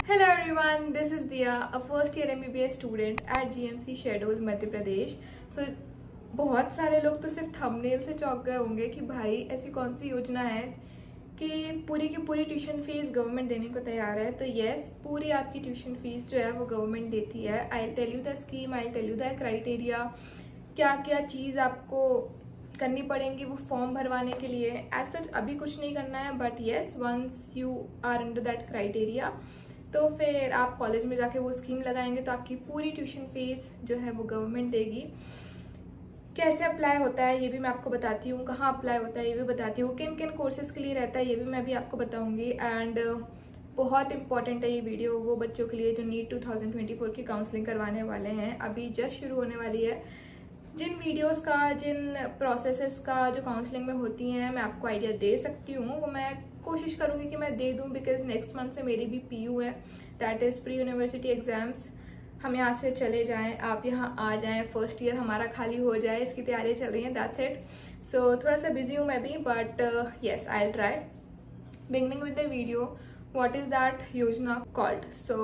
Hello everyone, this is Diya, a first year MBBS student at GMC Shahdol Madhya Pradesh. So बहुत सारे लोग तो सिर्फ थंबनेल से चौंक गए होंगे कि भाई ऐसी कौन सी योजना है कि पूरी की पूरी ट्यूशन फीस गवर्नमेंट देने को तैयार है। तो यस, पूरी आपकी ट्यूशन फीस जो है वो गवर्नमेंट देती है। I tell you the scheme, I tell you the criteria, क्या क्या चीज़ आपको करनी पड़ेंगी वो फॉर्म भरवाने के लिए। एज सच अभी कुछ नहीं करना है, but yes once you are under that criteria तो फिर आप कॉलेज में जाके वो स्कीम लगाएंगे तो आपकी पूरी ट्यूशन फीस जो है वो गवर्नमेंट देगी। कैसे अप्लाई होता है ये भी मैं आपको बताती हूँ, कहाँ अप्लाई होता है ये भी बताती हूँ, किन किन कोर्सेज के लिए रहता है ये भी मैं भी आपको बताऊँगी। एंड बहुत इंपॉर्टेंट है ये वीडियो वो बच्चों के लिए जो नीट 2024 की काउंसलिंग करवाने वाले हैं। अभी जस्ट शुरू होने वाली है। जिन वीडियोस का, जिन प्रोसेसेस का जो काउंसलिंग में होती हैं मैं आपको आइडिया दे सकती हूँ वो मैं कोशिश करूँगी कि मैं दे दूँ, बिकॉज नेक्स्ट मंथ से मेरी भी PU है, that is pre university exams. हम यहाँ से चले जाएं, आप यहाँ आ जाएं, फर्स्ट ईयर हमारा खाली हो जाए, इसकी तैयारियाँ चल रही हैं, दैट्स इट। सो थोड़ा सा बिजी हूँ मैं भी, but yes I will try. Beginning with the video, what is that योजना कॉल्ड। सो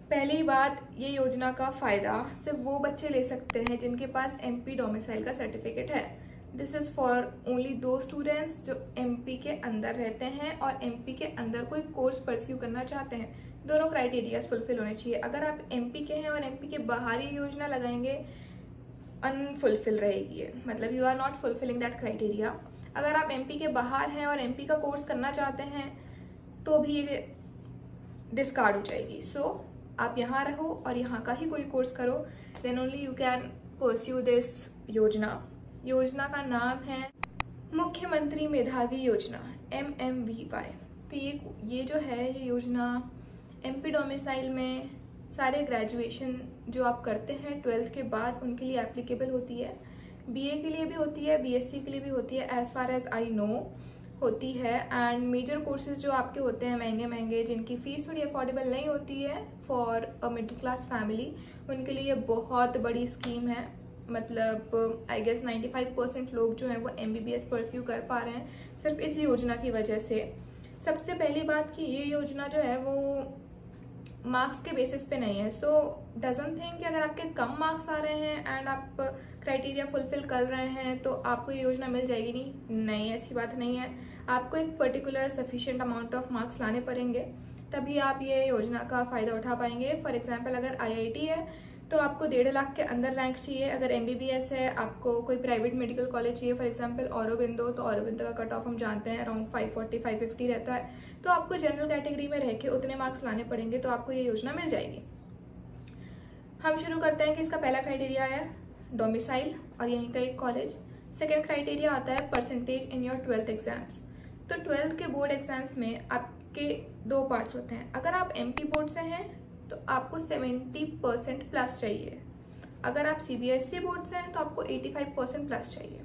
पहली बात, ये योजना का फ़ायदा सिर्फ वो बच्चे ले सकते हैं जिनके पास MP डोमिसाइल का सर्टिफिकेट है। दिस इज़ फॉर ओनली दो स्टूडेंट्स जो MP के अंदर रहते हैं और MP के अंदर कोई कोर्स परस्यू करना चाहते हैं। दोनों क्राइटेरियाज फुलफिल होने चाहिए। अगर आप MP के हैं और MP के बाहर ये योजना लगाएंगे, अनफुलफिल रहेगी ये, मतलब you are not fulfilling that criteria. अगर आप MP के बाहर हैं और MP का कोर्स करना चाहते हैं तो भी ये डिस्कार्ड हो जाएगी। सो आप यहाँ रहो और यहाँ का ही कोई कोर्स करो, then only you can pursue this योजना। योजना का नाम है मुख्यमंत्री मेधावी योजना, MMVY। तो ये जो है ये योजना MP डोमिसाइल में सारे ग्रेजुएशन जो आप करते हैं 12th के बाद उनके लिए एप्लीकेबल होती है। BA के लिए भी होती है, BSc के लिए भी होती है, as far as I know होती है। एंड मेजर कोर्सेज जो आपके होते हैं महंगे महंगे, जिनकी फ़ीस थोड़ी अफोर्डेबल नहीं होती है for a middle class family, उनके लिए बहुत बड़ी स्कीम है। मतलब आई गेस 95% लोग जो हैं वो MBBS परस्यू कर पा रहे हैं सिर्फ इस योजना की वजह से। सबसे पहली बात कि ये योजना जो है वो मार्क्स के बेसिस पे नहीं है। सो डजंट थिंक कि अगर आपके कम मार्क्स आ रहे हैं एंड आप क्राइटेरिया फुलफिल कर रहे हैं तो आपको ये योजना मिल जाएगी। नहीं, ऐसी बात नहीं है। आपको एक particular sufficient amount of marks लाने पड़ेंगे तभी आप ये योजना का फ़ायदा उठा पाएंगे। फॉर एग्जाम्पल अगर IIT है तो आपको 1.5 लाख के अंदर रैंक चाहिए। अगर MBBS है, आपको कोई प्राइवेट मेडिकल कॉलेज चाहिए, फॉर एग्जांपल औरबिंदो, तो औरबिंदो का कट ऑफ हम जानते हैं अराउंड 540-550 रहता है। तो आपको जनरल कैटेगरी में रह के उतने मार्क्स लाने पड़ेंगे तो आपको ये योजना मिल जाएगी। हम शुरू करते हैं कि इसका पहला क्राइटेरिया है डोमिसाइल और यहीं का एक कॉलेज। सेकेंड क्राइटेरिया आता है percentage in your 12th exams. तो 12th के बोर्ड एग्जाम्स में आपके 2 पार्ट्स होते हैं। अगर आप MP बोर्ड से हैं तो आपको 70% प्लस चाहिए। अगर आप CBSE बोर्ड से हैं तो आपको 85% प्लस चाहिए।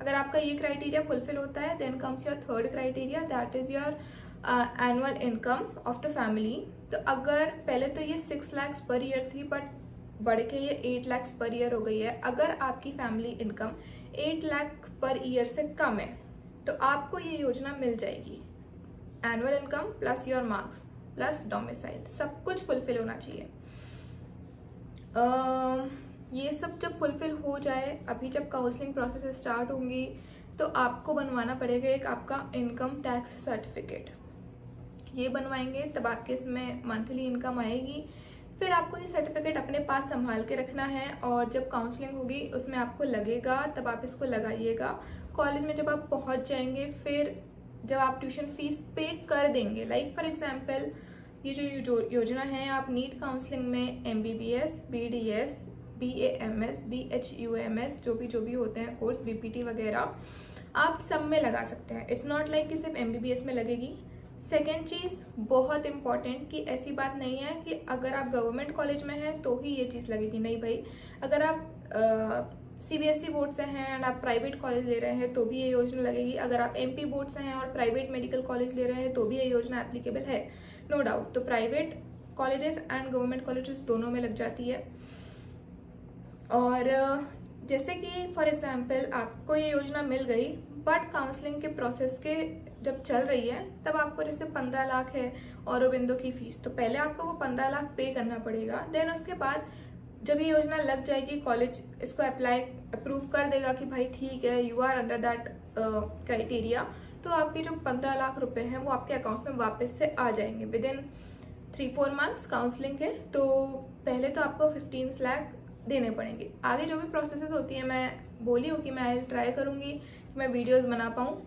अगर आपका ये क्राइटेरिया फुलफिल होता है then comes your third criteria, that is your annual income of the family. तो अगर पहले तो ये 6 लाख पर ईयर थी बट बढ़ के ये 8 लाख पर ईयर हो गई है। अगर आपकी family income 8 lakh per year से कम है तो आपको ये योजना मिल जाएगी। Annual income plus your marks plus domicile, सब कुछ फुलफिल होना चाहिए। ये सब जब फुलफिल हो जाए, अभी जब काउंसलिंग प्रोसेस स्टार्ट होंगी तो आपको बनवाना पड़ेगा एक आपका इनकम टैक्स सर्टिफिकेट। ये बनवाएंगे तब आपके इसमें मंथली इनकम आएगी। फिर आपको ये सर्टिफिकेट अपने पास संभाल के रखना है और जब काउंसलिंग होगी उसमें आपको लगेगा तब आप इसको लगाइएगा। कॉलेज में जब आप पहुंच जाएंगे, फिर जब आप ट्यूशन फीस पे कर देंगे, लाइक फॉर एग्जांपल ये जो योजना है, आप नीट काउंसलिंग में MBBS, BDS, BAMS, BHUMS जो भी होते हैं कोर्स, BPT वगैरह, आप सब में लगा सकते हैं। इट्स नॉट लाइक कि सिर्फ MBBS में लगेगी। सेकेंड चीज़ बहुत इंपॉर्टेंट कि ऐसी बात नहीं है कि अगर आप गवर्नमेंट कॉलेज में हैं तो ही ये चीज़ लगेगी। नहीं भाई, अगर आप CBSE बोर्ड से हैं एंड आप प्राइवेट कॉलेज ले रहे हैं तो भी ये योजना लगेगी। अगर आप MP बोर्ड से हैं और प्राइवेट मेडिकल कॉलेज ले रहे हैं तो भी ये योजना एप्लीकेबल है, नो डाउट। तो private colleges and government colleges दोनों में लग जाती है। और जैसे कि फॉर एग्जांपल आपको ये योजना मिल गई बट काउंसलिंग के प्रोसेस के जब चल रही है तब आपको जैसे 15 लाख है औरबिंदो की फीस, तो पहले आपको वो 15 लाख पे करना पड़ेगा। देन उसके बाद जब ये योजना लग जाएगी, कॉलेज इसको अप्रूव कर देगा कि भाई ठीक है you are under that criteria, तो आपके जो 15 लाख रुपए हैं वो आपके अकाउंट में वापस से आ जाएंगे विद इन 3-4 मंथ्स। काउंसलिंग है तो पहले तो आपको 15 लाख देने पड़ेंगे। आगे जो भी प्रोसेसेस होती है मैं बोली हूँ कि मैं ट्राई करूँगी कि मैं वीडियोज़ बना पाऊँ।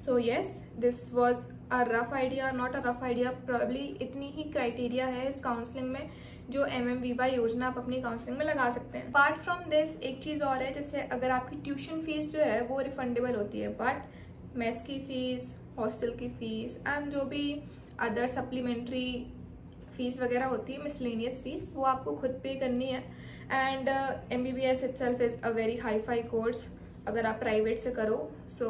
So yes, this was a rough idea, not a rough idea, probably इतनी ही क्राइटेरिया है इस काउंसलिंग में जो MMVY योजना आप अपनी काउंसलिंग में लगा सकते हैं। अपार्ट फ्रॉम दिस एक चीज़ और है, जैसे अगर आपकी ट्यूशन फीस जो है वो रिफंडेबल होती है, बट मेस की फीस, हॉस्टल की फीस एंड जो भी अदर सप्लीमेंट्री फीस वगैरह होती है, मिसलेनियस फीस, वो आपको खुद पे करनी है। And MBBS itself is a very hi fi course अगर आप प्राइवेट से करो। सो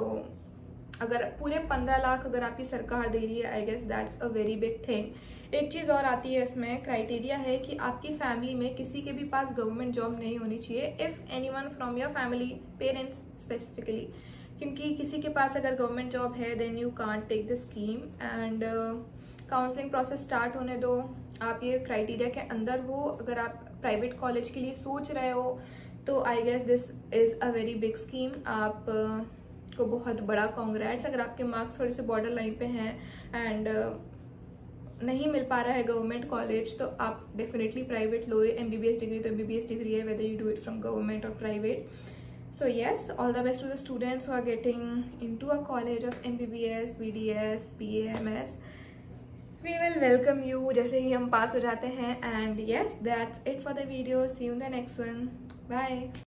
अगर पूरे 15 लाख अगर आपकी सरकार दे रही है, I guess that's a very big thing. एक चीज़ और आती है इसमें, क्राइटेरिया है कि आपकी फैमिली में किसी के भी पास गवर्नमेंट जॉब नहीं होनी चाहिए, if anyone from your family, parents specifically, क्योंकि किसी के पास अगर गवर्नमेंट जॉब है then you can't take the scheme. And counselling process start होने दो, आप ये क्राइटेरिया के अंदर हो, अगर आप प्राइवेट कॉलेज के लिए सोच रहे हो तो I guess this is a very big scheme. आप को बहुत बड़ा कांग्रेट्स। अगर आपके मार्क्स थोड़े से बॉर्डर लाइन पे हैं एंड नहीं मिल पा रहा है गवर्नमेंट कॉलेज, तो आप डेफिनेटली प्राइवेट लो। MBBS डिग्री तो MBBS डिग्री है, whether you do it from government और private. So yes, all the best to the students who are getting into a college of MBBS, BDS, BA, MS. We will welcome you जैसे ही हम पास हो जाते हैं। And yes, that's it for the video. See you in the next one. Bye.